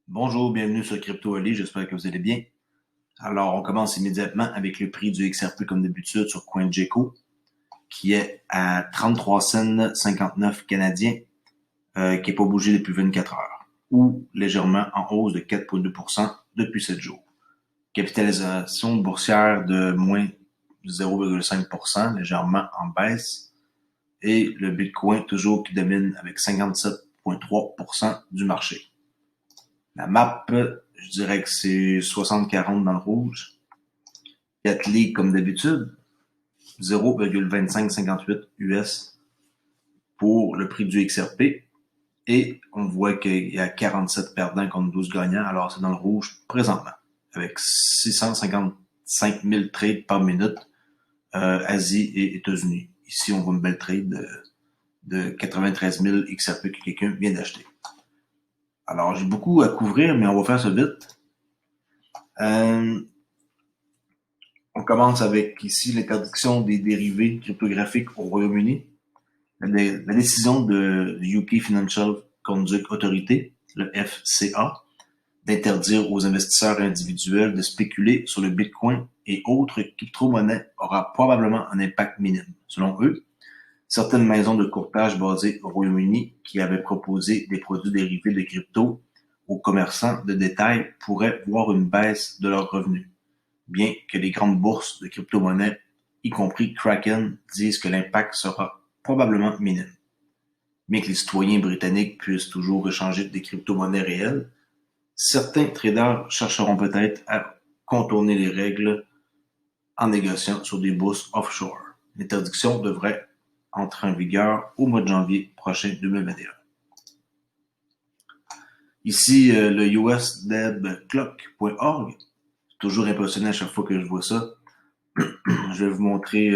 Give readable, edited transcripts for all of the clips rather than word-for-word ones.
Bonjour, bienvenue sur Crypto Ali, j'espère que vous allez bien. Alors, on commence immédiatement avec le prix du XRP comme d'habitude sur CoinGecko, qui est à 33 cents 59 canadiens, qui n'est pas bougé depuis 24 heures, ou légèrement en hausse de 4,2% depuis 7 jours. Capitalisation boursière de moins 0,5%, légèrement en baisse, et le Bitcoin toujours qui domine avec 57,3% du marché. La map, je dirais que c'est 60-40 dans le rouge. 4 ligues comme d'habitude. 0,2558 US pour le prix du XRP. Et on voit qu'il y a 47 perdants contre 12 gagnants. Alors c'est dans le rouge présentement. Avec 655 000 trades par minute. Asie et États-Unis. Ici, on voit une belle trade de 93 000 XRP que quelqu'un vient d'acheter. Alors, j'ai beaucoup à couvrir, mais on va faire ça vite. On commence avec ici l'interdiction des dérivés cryptographiques au Royaume-Uni. La décision de UK Financial Conduct Authority, le FCA, d'interdire aux investisseurs individuels de spéculer sur le Bitcoin et autres crypto-monnaies aura probablement un impact minime. Selon eux, certaines maisons de courtage basées au Royaume-Uni qui avaient proposé des produits dérivés de crypto aux commerçants de détail pourraient voir une baisse de leurs revenus, bien que les grandes bourses de crypto-monnaies, y compris Kraken, disent que l'impact sera probablement minime. Bien que les citoyens britanniques puissent toujours échanger des crypto-monnaies réelles, certains traders chercheront peut-être à contourner les règles en négociant sur des bourses offshore. L'interdiction devrait entrer en vigueur au mois de janvier prochain 2021. Ici, le USDebClock.org. Toujours impressionné à chaque fois que je vois ça. Je vais vous montrer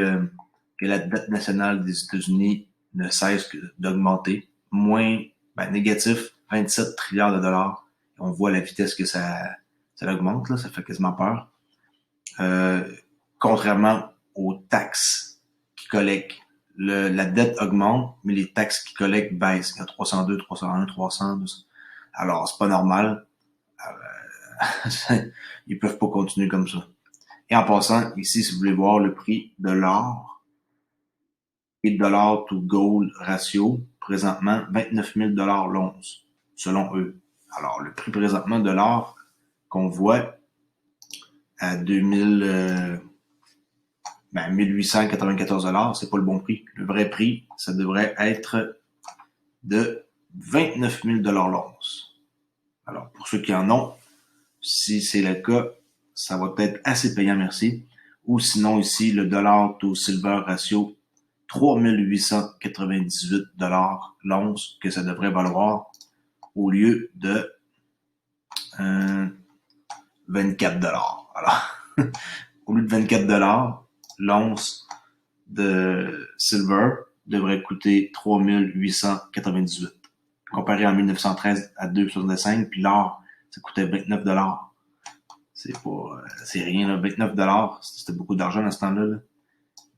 que la dette nationale des États-Unis ne cesse d'augmenter. Négatif 27 trilliards de dollars. On voit la vitesse que ça augmente, là, ça fait quasiment peur. Contrairement aux taxes qui collectent, la dette augmente, mais les taxes qui collectent baissent. Il y a 302, 301, 300. Alors, c'est pas normal. Ils peuvent pas continuer comme ça. Et en passant, ici, si vous voulez voir le prix de l'or et dollar to gold ratio, présentement, 29 000 l'once, selon eux. Alors, le prix présentement de l'or qu'on voit à 1894 c'est pas le bon prix. Le vrai prix, ça devrait être de 29 000 l'once. Alors, pour ceux qui en ont, si c'est le cas, ça va être assez payant, merci. Ou sinon, ici, le dollar to silver ratio, 3898 l'once que ça devrait valoir au lieu de 24 Alors, au lieu de 24 l'once de silver devrait coûter 3898. Comparé en 1913 à 2,65, puis l'or, ça coûtait 29 c'est rien, là. 29 c'était beaucoup d'argent à ce temps-là. Là.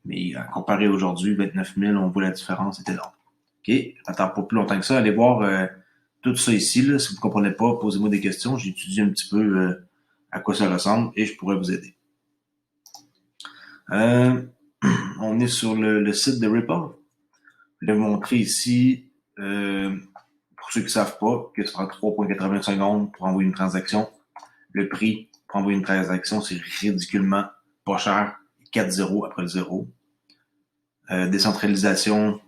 Mais comparé aujourd'hui, 29 000, on voit la différence, c'est énorme. OK, attends pas plus longtemps que ça. Allez voir tout ça ici. Là. Si vous ne comprenez pas, posez-moi des questions. J'ai étudié un petit peu à quoi ça ressemble et je pourrais vous aider. On est sur le site de Ripple. Je vais vous montrer ici, pour ceux qui ne savent pas, que ça prend 3,80 secondes pour envoyer une transaction. Le prix pour envoyer une transaction, c'est ridiculement pas cher. 4 zéros après le zéro. Décentralisation,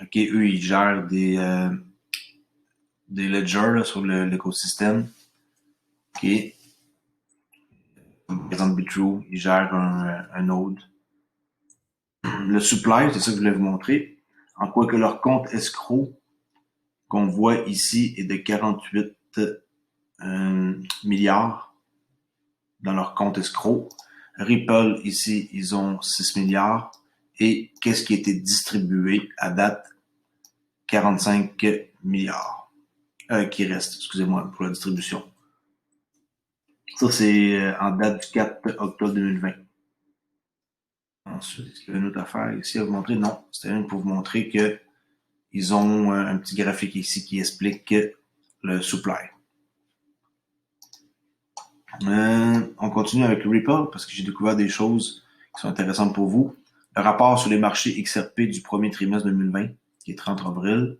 ok, eux, ils gèrent des ledgers là, sur l'écosystème. Ok. Par exemple, Bitrue, ils gèrent un node. Le supply, c'est ça que je voulais vous montrer. En quoi que leur compte escroc qu'on voit ici est de 48 milliards dans leur compte escroc. Ripple, ici, ils ont 6 milliards. Et qu'est-ce qui a été distribué à date? 45 milliards. Qui reste, excusez-moi, pour la distribution. Ça, c'est en date du 4 octobre 2020. Ensuite, est-ce qu'il y a une autre affaire ici à vous montrer? Non, c'était une pour vous montrer que ils ont un petit graphique ici qui explique le supply. On continue avec le Ripple parce que j'ai découvert des choses qui sont intéressantes pour vous. Le rapport sur les marchés XRP du premier trimestre 2020, qui est 30 avril.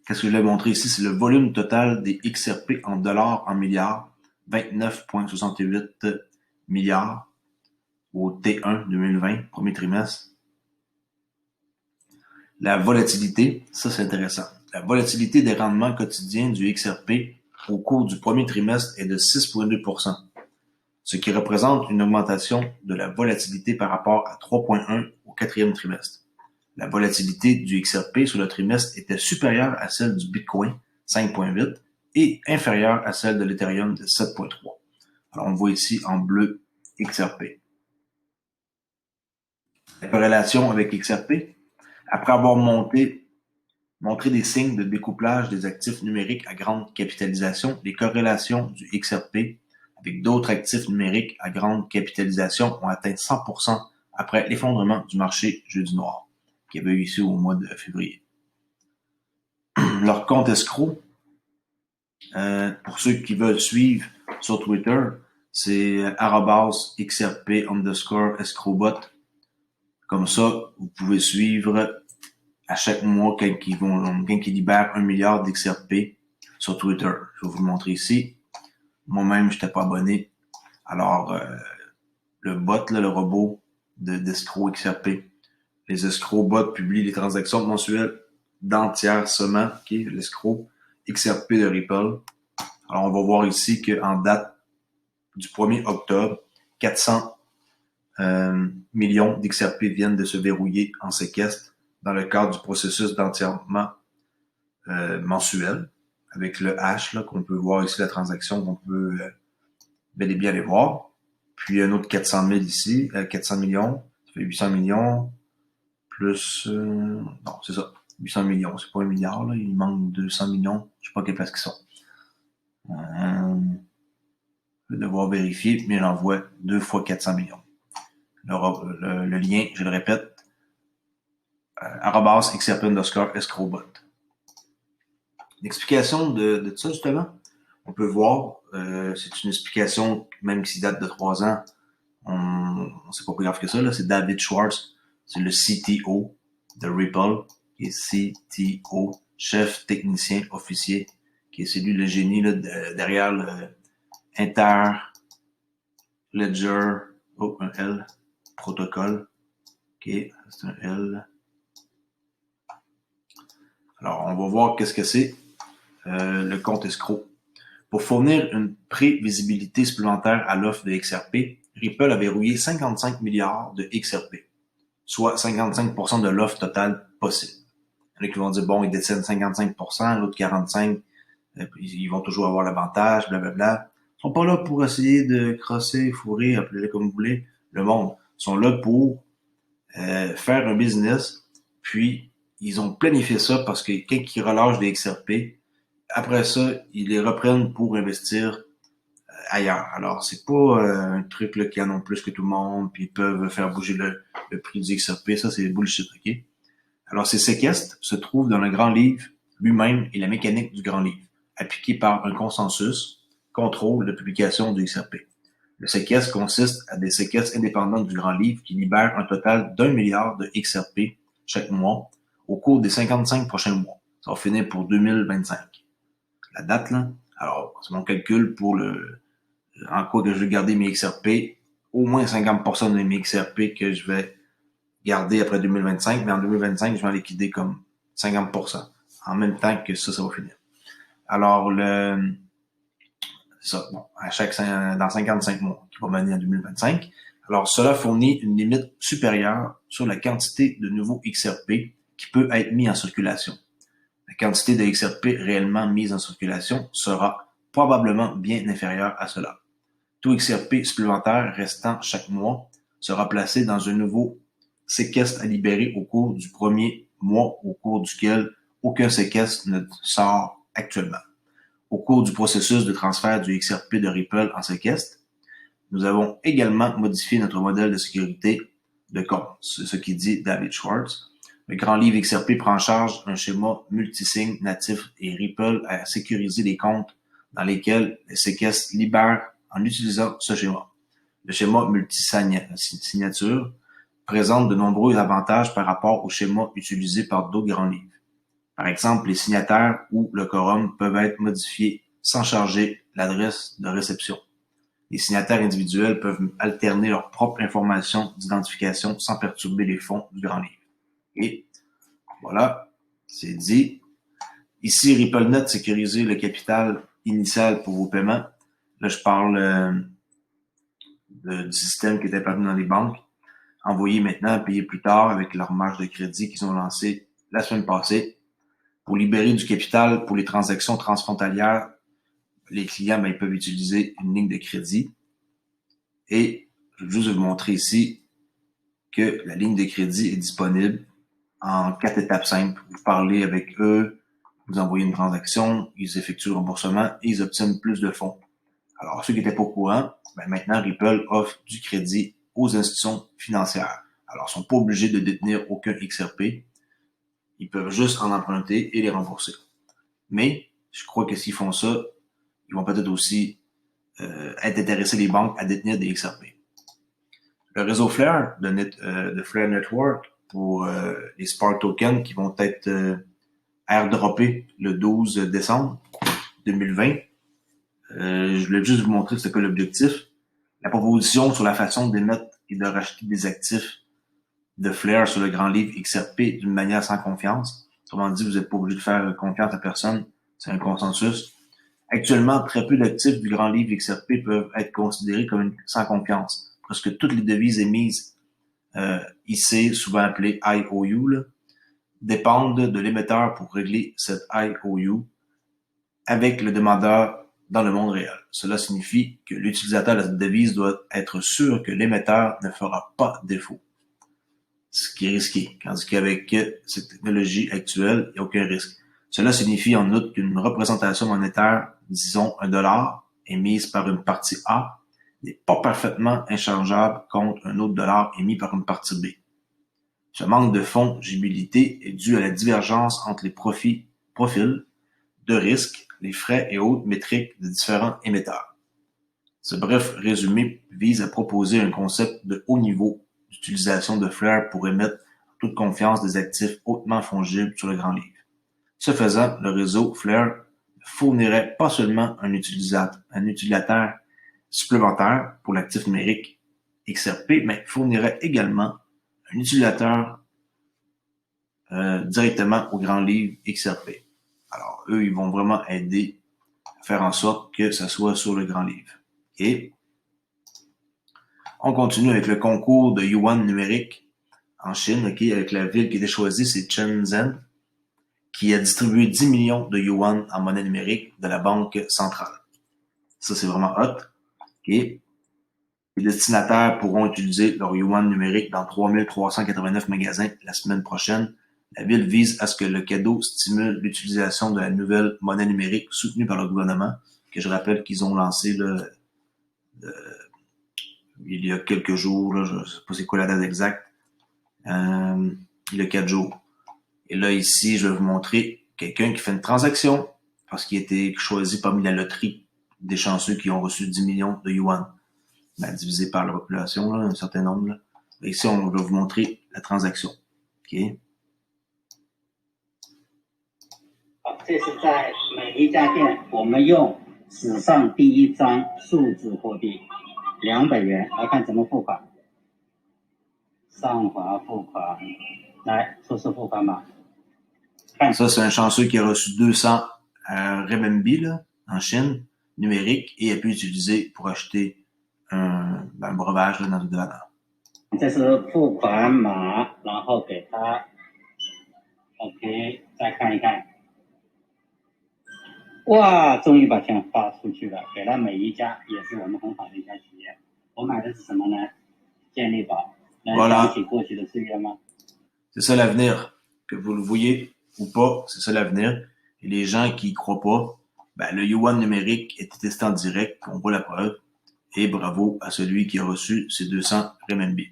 Qu'est-ce que je voulais montrer ici? C'est le volume total des XRP en dollars en milliards. 29,68 milliards au T1 2020, premier trimestre. La volatilité, ça c'est intéressant. La volatilité des rendements quotidiens du XRP au cours du premier trimestre est de 6,2%, ce qui représente une augmentation de la volatilité par rapport à 3,1 au quatrième trimestre. La volatilité du XRP sur le trimestre était supérieure à celle du Bitcoin, 5,8, et inférieure à celle de l'Ethereum de 7,3. Alors on voit ici en bleu XRP. La corrélation avec XRP, après avoir montré des signes de découplage des actifs numériques à grande capitalisation, les corrélations du XRP avec d'autres actifs numériques à grande capitalisation ont atteint 100% après l'effondrement du marché jeudi noir, qui avait eu ici au mois de février. Leur compte escroc, pour ceux qui veulent suivre sur Twitter, c'est @XRP_escrowbot. Comme ça, vous pouvez suivre à chaque mois quand ils libèrent 1 milliard d'XRP sur Twitter. Je vais vous le montrer ici. Moi-même, je n'étais pas abonné. Alors, le bot, là, le robot d'escroc XRP. Les escrocs bots publient les transactions mensuelles d'entièrement, okay, l'escroc XRP de Ripple. Alors, on va voir ici qu'en date du 1er octobre, 400 millions d'XRP viennent de se verrouiller en séquestre dans le cadre du processus d'entièrement mensuel, avec le hash, là, qu'on peut voir ici, la transaction qu'on peut bel et bien aller voir. Puis un autre 400 000 ici, 400 millions, ça fait 800 millions, plus, non, c'est ça, 800 millions, c'est pas 1 milliard, là, il manque 200 millions, je sais pas quelle place qu'ils sont. Je vais devoir vérifier, mais j'envoie 2 fois 400 millions. Le lien, je le répète, @XRP_escrowbot. L'explication de ça, justement, on peut voir, c'est une explication, même qui date de 3 ans, c'est pas plus grave que ça, là, c'est David Schwartz, c'est le CTO de Ripple, qui est CTO, chef technicien officier, qui est celui, le génie là, derrière le Inter Ledger, un L, protocole, ok, c'est un L. Alors, on va voir qu'est-ce que c'est, le compte escroc. Pour fournir une prévisibilité supplémentaire à l'offre de XRP, Ripple a verrouillé 55 milliards de XRP, soit 55% de l'offre totale possible. Il y en a qui vont dire, bon, ils détiennent 55%, l'autre 45%, ils vont toujours avoir l'avantage, blablabla. Ils sont pas là pour essayer de crosser, fourrer, appelez-le comme vous voulez, le monde. Ils sont là pour faire un business, puis ils ont planifié ça parce que quand ils relâchent des XRP, après ça, ils les reprennent pour investir ailleurs. Alors, c'est pas un truc là, qui en ont plus que tout le monde, puis ils peuvent faire bouger le prix du XRP. Ça, c'est bullshit, ok? Alors, ces séquestres se trouvent dans le grand livre lui-même et la mécanique du grand livre, appliquée par un consensus, contrôle de publication du XRP. Le séquestre consiste à des séquestres indépendants du grand livre qui libèrent un total d'1 milliard de XRP chaque mois au cours des 55 prochains mois. Ça va finir pour 2025. La date, là, alors, c'est mon calcul pour en quoi que je vais garder mes XRP, au moins 50% de mes XRP que je vais garder après 2025, mais en 2025, je vais en liquider comme 50%, en même temps que ça va finir. Alors, ça, bon, dans 55 mois, qui va mener en 2025. Alors, cela fournit une limite supérieure sur la quantité de nouveaux XRP qui peut être mis en circulation. La quantité de XRP réellement mise en circulation sera probablement bien inférieure à cela. Tout XRP supplémentaire restant chaque mois sera placé dans un nouveau séquestre à libérer au cours du premier mois au cours duquel aucun séquestre ne sort actuellement. Au cours du processus de transfert du XRP de Ripple en séquestre, nous avons également modifié notre modèle de sécurité de compte. C'est ce qui dit David Schwartz. Le grand livre XRP prend en charge un schéma multisigne natif et Ripple a sécurisé les comptes dans lesquels les séquestres libèrent en utilisant ce schéma. Le schéma multisignature présente de nombreux avantages par rapport au schéma utilisé par d'autres grands livres. Par exemple, les signataires ou le quorum peuvent être modifiés sans changer l'adresse de réception. Les signataires individuels peuvent alterner leur propre information d'identification sans perturber les fonds du grand livre. Et voilà, c'est dit. Ici, RippleNet sécurisait le capital initial pour vos paiements. Là, je parle du système qui était apparu dans les banques. Envoyer maintenant, payer plus tard avec leur marge de crédit qu'ils ont lancé la semaine passée. Pour libérer du capital pour les transactions transfrontalières, les clients ils peuvent utiliser une ligne de crédit. Et je vais juste vous montrer ici que la ligne de crédit est disponible en 4 étapes simples. Vous parlez avec eux, vous envoyez une transaction, ils effectuent le remboursement et ils obtiennent plus de fonds. Alors, ceux qui n'étaient pas au courant, maintenant, Ripple offre du crédit aux institutions financières. Alors, ils ne sont pas obligés de détenir aucun XRP. Ils peuvent juste en emprunter et les rembourser. Mais, je crois que s'ils font ça, ils vont peut-être aussi être intéressés, les banques, à détenir des XRP. Le réseau Flare de Flare Network pour les Spark tokens qui vont être airdroppés le 12 décembre 2020. Je voulais juste vous montrer c'est quoi l'objectif. La proposition sur la façon d'émettre et de racheter des actifs de Flare sur le grand livre XRP d'une manière sans confiance. Autrement dit, vous n'êtes pas obligé de faire confiance à personne. C'est un consensus. Actuellement, très peu d'actifs du grand livre XRP peuvent être considérés comme sans confiance. Presque toutes les devises émises ici, souvent appelées IOU, là, dépendent de l'émetteur pour régler cette IOU avec le demandeur dans le monde réel. Cela signifie que l'utilisateur de cette devise doit être sûr que l'émetteur ne fera pas défaut. Ce qui est risqué. Tandis qu'avec cette technologie actuelle, il n'y a aucun risque. Cela signifie en outre qu'une représentation monétaire, disons $1, émise par une partie A, n'est pas parfaitement inchangeable contre un autre dollar émis par une partie B. Ce manque de fongibilité est dû à la divergence entre les profils de risque, les frais et autres métriques de différents émetteurs. Ce bref résumé vise à proposer un concept de haut niveau d'utilisation de Flare pour émettre en toute confiance des actifs hautement fongibles sur le grand livre. Ce faisant, le réseau Flare fournirait pas seulement un utilisateur supplémentaire pour l'actif numérique XRP, mais fournirait également un utilisateur directement au grand livre XRP. Alors, eux, ils vont vraiment aider à faire en sorte que ça soit sur le grand livre. Et on continue avec le concours de yuan numérique en Chine, avec la ville qui était choisie, c'est Shenzhen, qui a distribué 10 millions de yuan en monnaie numérique de la banque centrale. Ça, c'est vraiment hot. Les destinataires pourront utiliser leur yuan numérique dans 3389 magasins la semaine prochaine. La ville vise à ce que le cadeau stimule l'utilisation de la nouvelle monnaie numérique soutenue par le gouvernement, que je rappelle qu'ils ont lancé il y a quelques jours, là, je ne sais pas c'est quoi la date exacte, il y a 4 jours. Et là, ici, je vais vous montrer quelqu'un qui fait une transaction parce qu'il a été choisi parmi la loterie des chanceux qui ont reçu 10 millions de yuan, divisé par la population, là, un certain nombre. Là. Et ici, on va vous montrer la transaction. OK? 这是在每一家店，我们用史上第一张数字货币200元来看怎么付款。上滑付款，来出示付款码。Ça, c'est un chanceux qui a reçu 200 renminbi là, en Chine, numérique, et a pu utiliser pour acheter un breuvage là, dans le dollar. 这是付款码，然后给他 OK， 再看一看。哇，终于把钱发出去了，给了每一家，也是我们很好的一家企业。我买的是什么呢？健力宝。能想起过去的岁月吗？ C'est ça l'avenir. Que vous le voyez ou pas, c'est ça l'avenir. Et les gens qui y croient pas, le yuan numérique est testé en direct, on voit la preuve. Et bravo à celui qui a reçu ses 200 renminbi.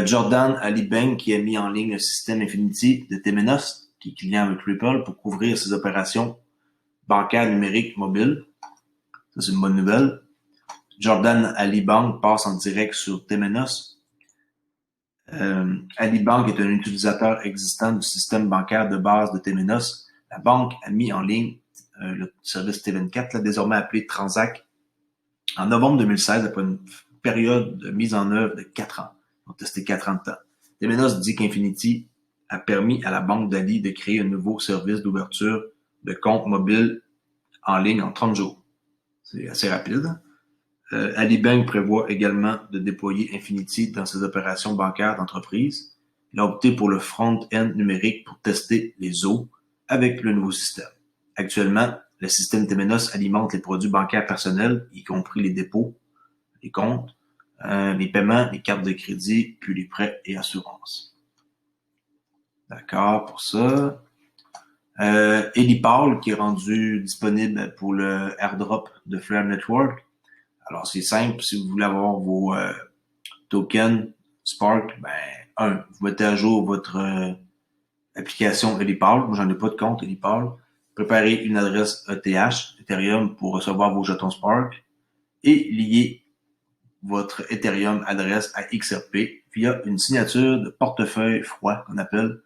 Jordan Ali Beng qui a mis en ligne le système Infinity de Temenos, qui est client avec Ripple, pour couvrir ses opérations bancaire numérique mobile. Ça, c'est une bonne nouvelle. Jordan Ali Bank passe en direct sur Temenos. Ali Bank est un utilisateur existant du système bancaire de base de Temenos. La banque a mis en ligne le service T24, là, désormais appelé Transac, en novembre 2016, après une période de mise en œuvre de 4 ans. Ils ont testé 4 ans de temps. Temenos dit qu'Infinity a permis à la banque d'Ali de créer un nouveau service d'ouverture de compte mobile en ligne en 30 jours. C'est assez rapide. Ali Bank prévoit également de déployer Infinity dans ses opérations bancaires d'entreprise. Il a opté pour le front-end numérique pour tester les eaux avec le nouveau système. Actuellement, le système Temenos alimente les produits bancaires personnels, y compris les dépôts, les comptes, les paiements, les cartes de crédit, puis les prêts et assurances. D'accord pour ça. Elipal, qui est rendu disponible pour le airdrop de Flare Network. Alors, c'est simple. Si vous voulez avoir vos tokens Spark, vous mettez à jour votre application Elipal. Moi, j'en ai pas de compte Elipal. Préparez une adresse ETH, Ethereum, pour recevoir vos jetons Spark et liez votre Ethereum adresse à XRP via une signature de portefeuille froid qu'on appelle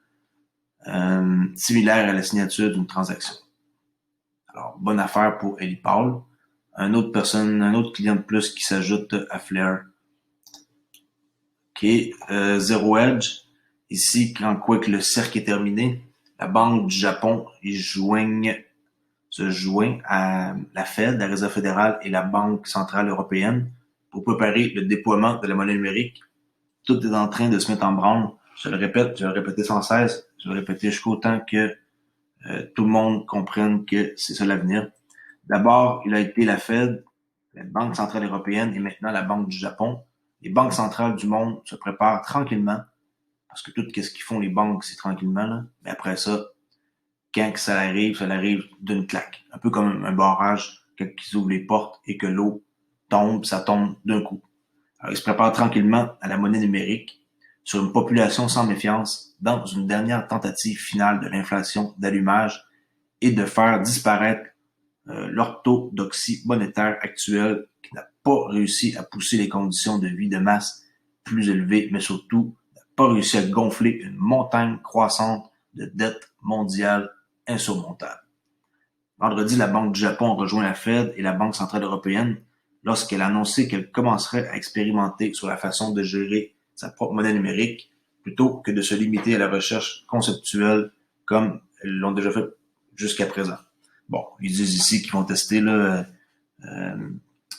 similaire à la signature d'une transaction. Alors, bonne affaire pour Elipal. Un autre client de plus qui s'ajoute à Flare. OK. Zero Hedge. Ici, quand quoi que le cercle est terminé, la Banque du Japon se joint à la Fed, la Réserve fédérale et la Banque centrale européenne pour préparer le déploiement de la monnaie numérique. Tout est en train de se mettre en branle. Je le répète, je vais le répéter sans cesse. Je vais le répéter jusqu'au temps que tout le monde comprenne que c'est ça l'avenir. D'abord, il a été la Fed, la Banque centrale européenne et maintenant la Banque du Japon. Les banques centrales du monde se préparent tranquillement, parce que tout ce qu'ils font les banques, c'est tranquillement, là. Mais après ça, quand ça arrive d'une claque. Un peu comme un barrage, quand ils ouvrent les portes et que l'eau tombe, ça tombe d'un coup. Alors, ils se préparent tranquillement à la monnaie numérique sur une population sans méfiance dans une dernière tentative finale de l'inflation d'allumage et de faire disparaître l'orthodoxie monétaire actuelle qui n'a pas réussi à pousser les conditions de vie de masse plus élevées, mais surtout n'a pas réussi à gonfler une montagne croissante de dette mondiale insurmontable. Vendredi, la Banque du Japon a rejoint la Fed et la Banque centrale européenne lorsqu'elle a annoncé qu'elle commencerait à expérimenter sur la façon de gérer sa propre monnaie numérique plutôt que de se limiter à la recherche conceptuelle comme elles l'ont déjà fait jusqu'à présent. Bon, ils disent ici qu'ils vont tester là,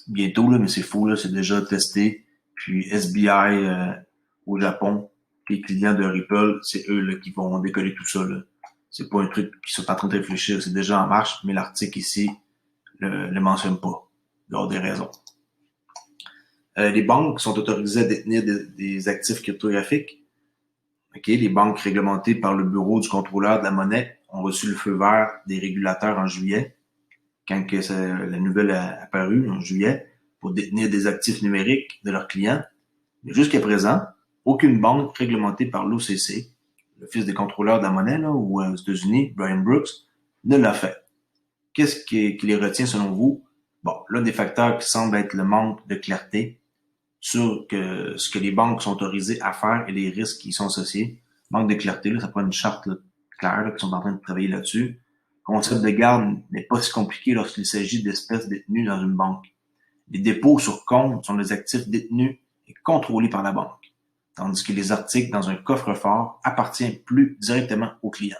bientôt, là, mais c'est faux, là, c'est déjà testé. Puis SBI au Japon, les clients de Ripple, c'est eux là, qui vont décoller tout ça. Là. C'est pas un truc qu'ils sont en train de réfléchir, c'est déjà en marche, mais l'article ici le mentionne pas, pour des raisons. Les banques sont autorisées à détenir des actifs cryptographiques. Okay, les banques réglementées par le Bureau du contrôleur de la monnaie ont reçu le feu vert des régulateurs en juillet, quand que la nouvelle a apparu en juillet, pour détenir des actifs numériques de leurs clients. Mais jusqu'à présent, aucune banque réglementée par l'OCC, l'Office des contrôleurs de la monnaie, là, ou aux États-Unis, Brian Brooks, ne l'a fait. Qu'est-ce qui les retient selon vous? Bon, l'un des facteurs qui semble être le manque de clarté sur ce que les banques sont autorisées à faire et les risques qui y sont associés. Manque de clarté, là, ça prend une charte là, claire là, qui sont en train de travailler là-dessus. Le concept de garde n'est pas si compliqué lorsqu'il s'agit d'espèces détenues dans une banque. Les dépôts sur compte sont des actifs détenus et contrôlés par la banque, tandis que les articles dans un coffre-fort appartiennent plus directement au client.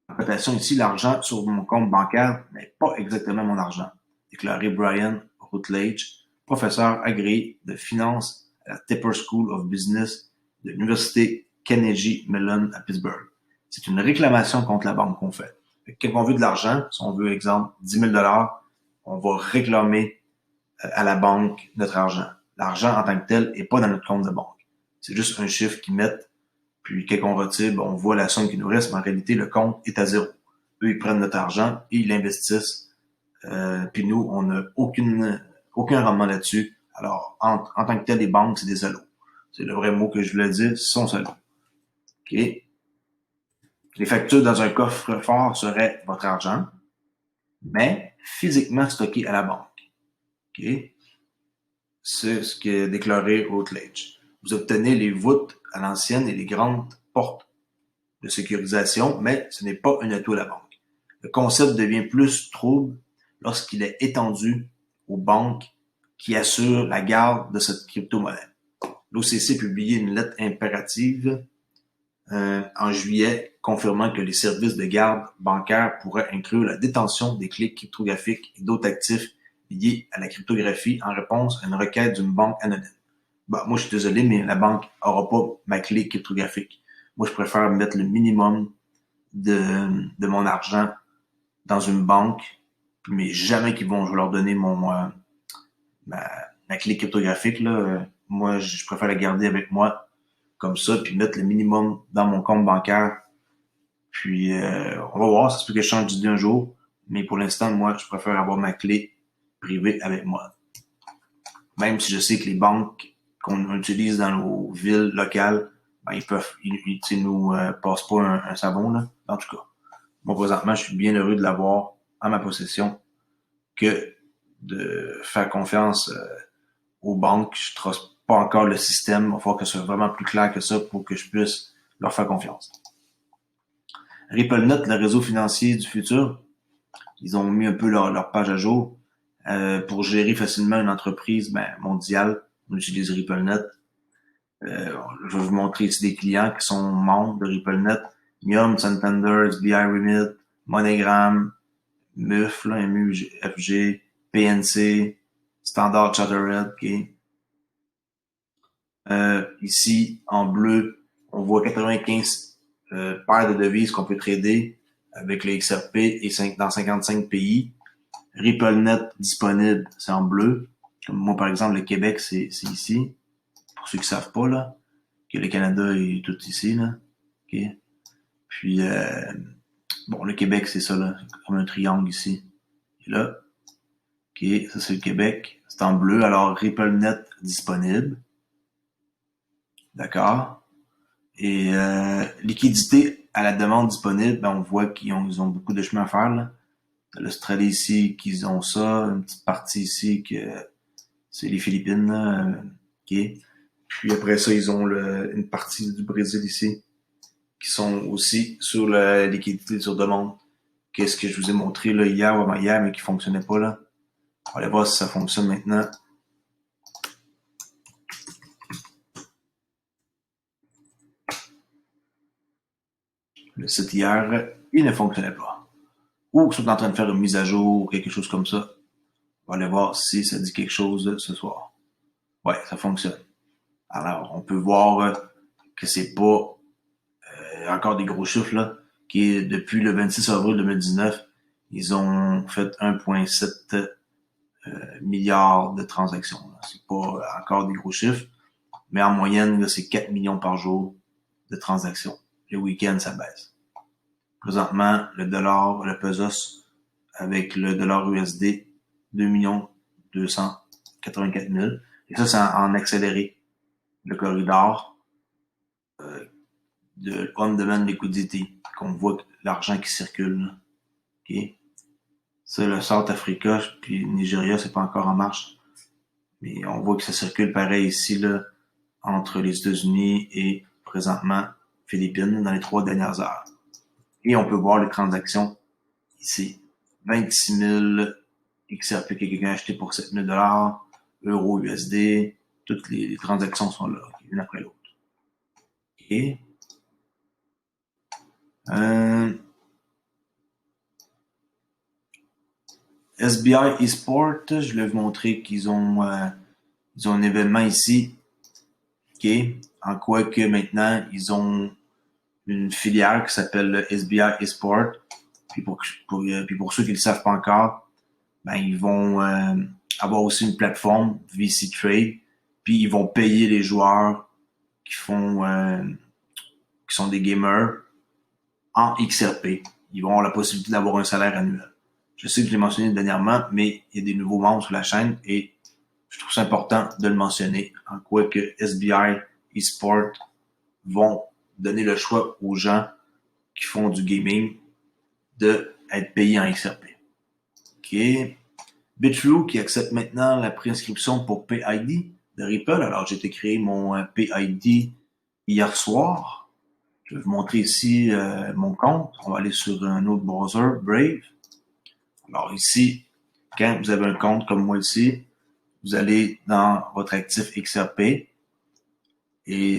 En cotation ici, l'argent sur mon compte bancaire n'est pas exactement mon argent, déclaré Brian Routledge, professeur agréé de finance à la Tepper School of Business de l'Université Carnegie Mellon à Pittsburgh. C'est une réclamation contre la banque qu'on fait. Quand on veut de l'argent, si on veut, exemple, 10 000 $, on va réclamer à la banque notre argent. L'argent en tant que tel n'est pas dans notre compte de banque. C'est juste un chiffre qu'ils mettent, puis quand on retire, on voit la somme qui nous reste, mais en réalité, le compte est à zéro. Eux, ils prennent notre argent et ils l'investissent. Puis nous, on n'a aucun rendement là-dessus. Alors, en tant que tel, les banques, c'est des salauds. C'est le vrai mot que je voulais dire, ce sont salauds. OK? Les factures dans un coffre-fort seraient votre argent. mais physiquement stocké à la banque. Okay? C'est ce qui est déclaré Routledge. Vous obtenez les voûtes à l'ancienne et les grandes portes de sécurisation, mais ce n'est pas un atout à la banque. Le concept devient plus trouble lorsqu'il est étendu aux banques qui assurent la garde de cette crypto-monnaie. L'OCC a publié une lettre impérative en juillet confirmant que les services de garde bancaire pourraient inclure la détention des clés cryptographiques et d'autres actifs liés à la cryptographie en réponse à une requête d'une banque anonyme. Bah, moi, je suis désolé, mais la banque n'aura pas ma clé cryptographique. Moi, je préfère mettre le minimum de mon argent dans une banque, mais jamais qu'ils vont leur donner ma clé cryptographique. Là. Moi, je préfère la garder avec moi comme ça, puis mettre le minimum dans mon compte bancaire. Puis, on va voir, ça se peut que je change d'idée un jour, mais pour l'instant, moi, je préfère avoir ma clé privée avec moi. Même si je sais que les banques qu'on utilise dans nos villes locales, ben, ils nous passent pas un savon, là. En tout cas, moi, présentement, je suis bien heureux de l'avoir en ma possession que de faire confiance aux banques. Je ne trace pas encore le système. Il va falloir que ce soit vraiment plus clair que ça pour que je puisse leur faire confiance. RippleNet, le réseau financier du futur, ils ont mis un peu leur page à jour pour gérer facilement une entreprise mondiale. On utilise RippleNet. Je vais vous montrer ici des clients qui sont membres de RippleNet. Mium, Santander, SBI Remit, MoneyGram, MUF, là, MUFG, PNC, Standard Chartered, ok. Ici, en bleu, on voit 95 paires de devises qu'on peut trader avec le XRP et dans 55 pays. RippleNet disponible, c'est en bleu. Comme moi, par exemple, le Québec, c'est ici. Pour ceux qui savent pas, là, que le Canada est tout ici, là. Ok. Puis, bon, le Québec, c'est ça, là. C'est comme un triangle ici. Et là. Ok, ça c'est le Québec. C'est en bleu. Alors, RippleNet disponible. D'accord. Et liquidité à la demande disponible, ben, on voit qu'ils ont beaucoup de chemin à faire, là. L'Australie ici, qu'ils ont ça. Une petite partie ici que c'est les Philippines, là. Ok. Puis après ça, ils ont une partie du Brésil ici, qui sont aussi sur la liquidité sur demande. Qu'est-ce que je vous ai montré là hier, mais qui fonctionnait pas là. On va aller voir si ça fonctionne maintenant. Le site hier, il ne fonctionnait pas. Ou qu'ils sont en train de faire une mise à jour ou quelque chose comme ça. On va aller voir si ça dit quelque chose ce soir. Ouais, ça fonctionne. Alors, on peut voir que c'est pas encore des gros chiffres là, qui est depuis le 26 avril 2019, ils ont fait 1,7 milliards de transactions. Là. C'est pas encore des gros chiffres, mais en moyenne, là, c'est 4 millions par jour de transactions. Le week-end, ça baisse. Présentement, le dollar, le pesos, avec le dollar USD, 2 284 000. Et ça, c'est en accéléré. Le corridor de on-demand liquidity, qu'on voit l'argent qui circule. Là. Okay. Ça, le South Africa, puis le Nigeria, c'est pas encore en marche. Mais on voit que ça circule pareil ici, là, entre les États-Unis et présentement Philippines dans les 3 dernières heures. Et on peut voir les transactions ici. 26 000 XRP que quelqu'un a acheté pour 7 000 euros USD. Toutes les transactions sont là, une après l'autre. OK. SBI eSport, je voulais vous montrer qu'ils ont un événement ici. OK. En quoi que maintenant, ils ont une filière qui s'appelle le SBI eSport. Puis pour ceux qui ne le savent pas encore, ben ils vont avoir aussi une plateforme VC Trade. Puis ils vont payer les joueurs qui sont des gamers en XRP. Ils vont avoir la possibilité d'avoir un salaire annuel. Je sais que je l'ai mentionné dernièrement, mais il y a des nouveaux membres sur la chaîne et je trouve ça important de le mentionner. En quoi que SBI eSport vont donner le choix aux gens qui font du gaming de être payés en XRP. OK. Bitrue qui accepte maintenant la préinscription pour PID de Ripple. Alors, j'ai été créer mon PID hier soir. Je vais vous montrer ici mon compte. On va aller sur un autre browser, Brave. Alors ici, quand vous avez un compte comme moi ici, vous allez dans votre actif XRP. Et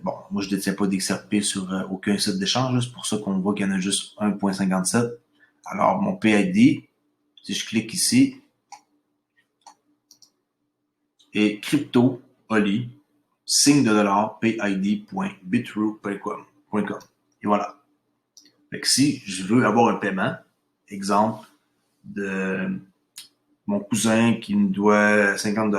bon, moi je ne détiens pas d'XRP sur aucun site d'échange. C'est pour ça qu'on voit qu'il y en a juste 1.57. Alors mon PID, si je clique ici, est crypto oli signe de dollar pid.bitrue.com. Et voilà. Fait que si je veux avoir un paiement, exemple de mon cousin qui me doit 50 $,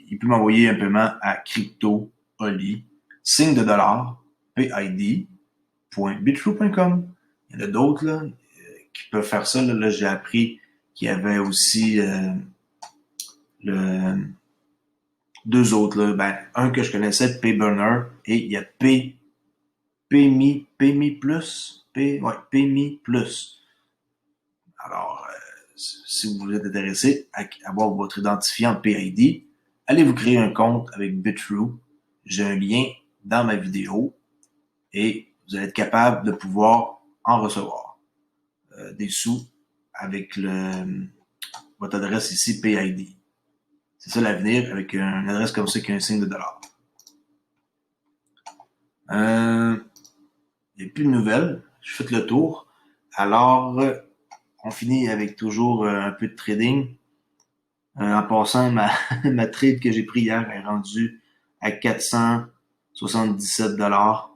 il peut m'envoyer un paiement à crypto oli signe de dollar pid.bitrue.com. Il y en a d'autres là qui peuvent faire ça. Là j'ai appris qu'il y avait aussi deux autres là. Ben, un que je connaissais, Payburner, et il y a PayMe Plus. PayMe Plus. Alors, si vous êtes intéressé à avoir votre identifiant PID, allez vous créer un compte avec Bitrue. J'ai un lien dans ma vidéo et vous allez être capable de pouvoir en recevoir des sous avec votre adresse ici PID. C'est ça l'avenir avec une adresse comme ça qui a un signe de dollar. Il n'y a plus de nouvelles. Je fais le tour. Alors, on finit avec toujours un peu de trading. En passant, ma trade que j'ai pris hier est rendue à 477 $. La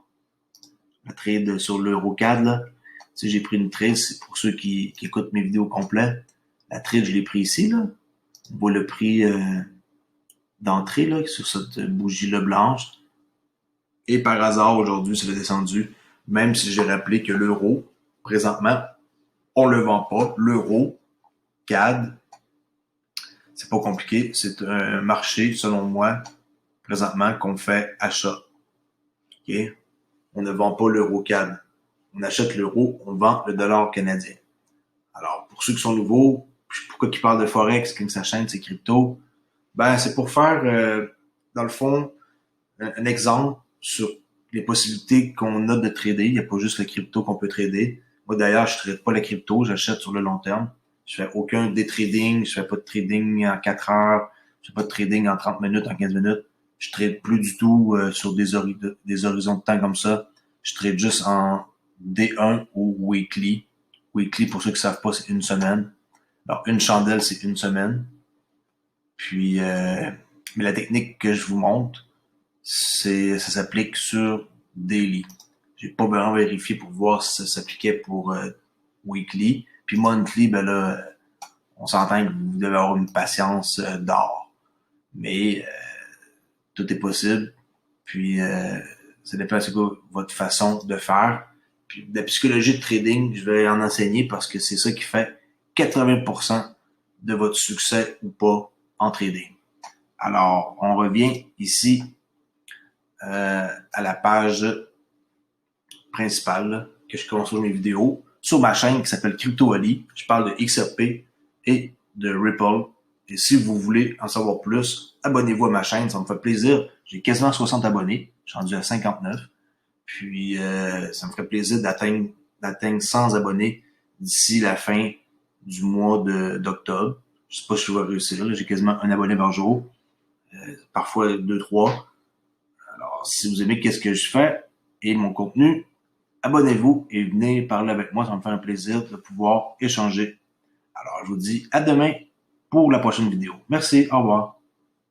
trade sur l'EuroCAD, là. Si j'ai pris une trade, c'est pour ceux qui écoutent mes vidéos complètes. La trade, je l'ai pris ici, là. On voit le prix d'entrée, là, sur cette bougie-là blanche. Et par hasard, aujourd'hui, ça a descendu. Même si j'ai rappelé que l'euro, présentement, on le vend pas. L'euro, CAD, c'est pas compliqué. C'est un marché, selon moi, présentement, qu'on fait achat. OK? On ne vend pas l'euro CAD. On achète l'euro, on vend le dollar canadien. Alors, pour ceux qui sont nouveaux, pourquoi ils parlent de Forex, comme sa chaîne, c'est crypto? Ben, c'est pour faire, dans le fond, un exemple sur les possibilités qu'on a de trader. Il n'y a pas juste le crypto qu'on peut trader. Moi, d'ailleurs, je ne trade pas la crypto, j'achète sur le long terme. Je fais aucun day trading, je fais pas de trading en 4 heures, je fais pas de trading en 30 minutes, en 15 minutes. Je trade plus du tout sur des horizons de temps comme ça. Je trade juste en D1 ou weekly. Weekly, pour ceux qui savent pas, c'est une semaine. Alors, une chandelle, c'est une semaine. Puis, mais la technique que je vous montre, ça s'applique sur daily. J'ai pas besoin de vérifier pour voir si ça s'appliquait pour weekly. Puis monthly, ben là, on s'entend que vous devez avoir une patience d'or. Mais tout est possible. Puis ça dépend de votre façon de faire. Puis la psychologie de trading, je vais en enseigner parce que c'est ça qui fait 80% de votre succès ou pas en trading. Alors, on revient ici à la page principale là, que je construis mes vidéos sur ma chaîne qui s'appelle Crypto Ali. Je parle de XRP et de Ripple. Et si vous voulez en savoir plus, abonnez-vous à ma chaîne, ça me fait plaisir. J'ai quasiment 60 abonnés, je suis rendu à 59. Puis ça me ferait plaisir d'atteindre 100 abonnés d'ici la fin du mois d'octobre. Je sais pas si je vais réussir, là. J'ai quasiment un abonné par jour, parfois 2, 3. Alors, si vous aimez qu'est-ce que je fais et mon contenu, abonnez-vous et venez parler avec moi, ça me fait un plaisir de pouvoir échanger. Alors, je vous dis à demain pour la prochaine vidéo. Merci, au revoir.